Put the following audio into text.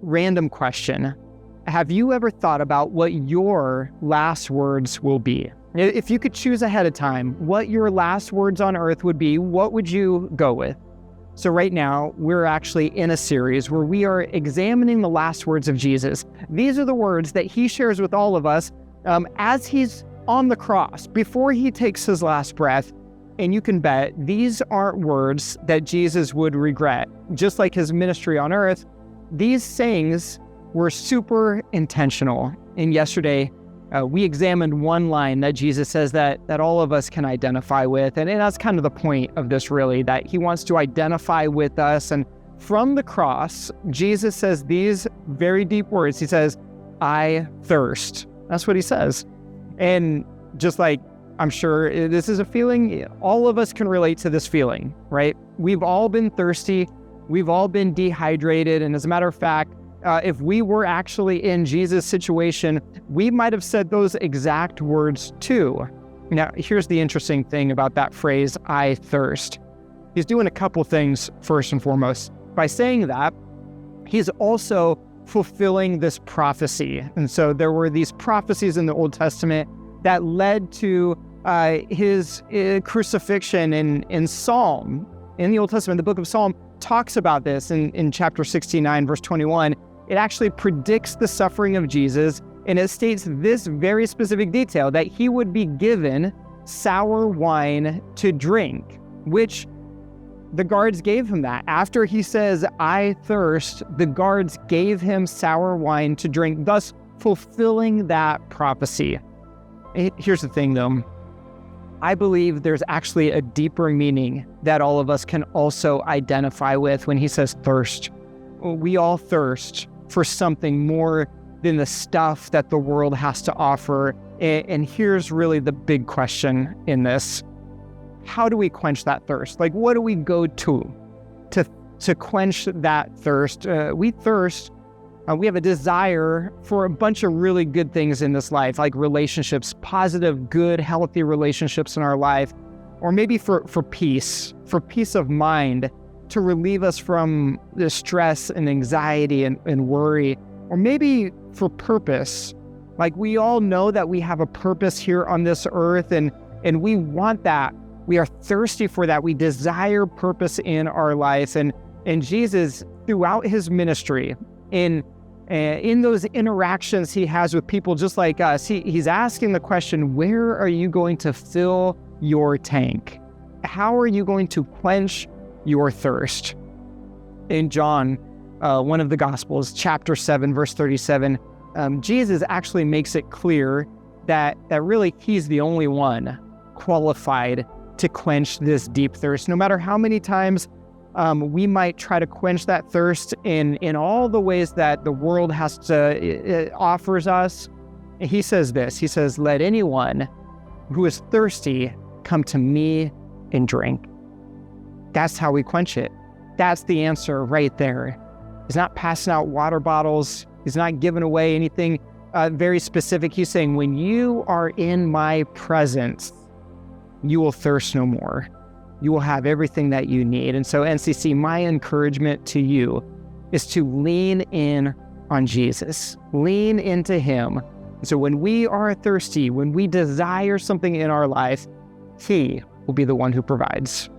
random question. Have you ever thought about what your last words will be? If you could choose ahead of time what your last words on earth would be, what would you go with? So right now, we're actually in a series where we are examining the last words of Jesus. These are the words that he shares with all of us as he's on the cross, before he takes his last breath. And you can bet these aren't words that Jesus would regret. Just like his ministry on earth, these sayings were super intentional. And yesterday, we examined one line that Jesus says that all of us can identify with. And that's kind of the point of this, really, that he wants to identify with us. And from the cross, Jesus says these very deep words. He says, "I thirst." That's what he says. And just like, I'm sure this is a feeling, all of us can relate to this feeling, right? We've all been thirsty. We've all been dehydrated. And as a matter of fact, if we were actually in Jesus' situation, we might have said those exact words too. Now, here's the interesting thing about that phrase, "I thirst." He's doing a couple things first and foremost. By saying that, he's also fulfilling this prophecy. And so there were these prophecies in the Old Testament that led to his crucifixion in Psalm. In the Old Testament, the book of Psalm talks about this in chapter 69, verse 21. It actually predicts the suffering of Jesus, and it states this very specific detail, that he would be given sour wine to drink, which the guards gave him that. After he says, "I thirst," the guards gave him sour wine to drink, thus fulfilling that prophecy. Here's the thing, though. I believe there's actually a deeper meaning that all of us can also identify with when he says thirst. We all thirst for something more than the stuff that the world has to offer. And here's really the big question in this. How do we quench that thirst? Like, what do we go to quench that thirst? We thirst. We have a desire for a bunch of really good things in this life, like relationships, positive, good, healthy relationships in our life, or maybe for peace of mind, to relieve us from the stress and anxiety and worry, or maybe for purpose. Like, we all know that we have a purpose here on this earth, and we want that. We are thirsty for that. We desire purpose in our life. And Jesus, throughout his ministry, in those interactions he has with people just like us, he's asking the question, where are you going to fill your tank? How are you going to quench your thirst? In John, one of the Gospels, chapter 7, verse 37, Jesus actually makes it clear that really he's the only one qualified to quench this deep thirst. No matter how many times we might try to quench that thirst in all the ways that the world offers us. He says this, he says, "Let anyone who is thirsty come to me and drink." That's how we quench it. That's the answer right there. He's not passing out water bottles. He's not giving away anything very specific. He's saying, when you are in my presence, you will thirst no more. You will have everything that you need. And so, NCC, my encouragement to you is to lean in on Jesus. Lean into him. And so when we are thirsty, when we desire something in our life, he will be the one who provides.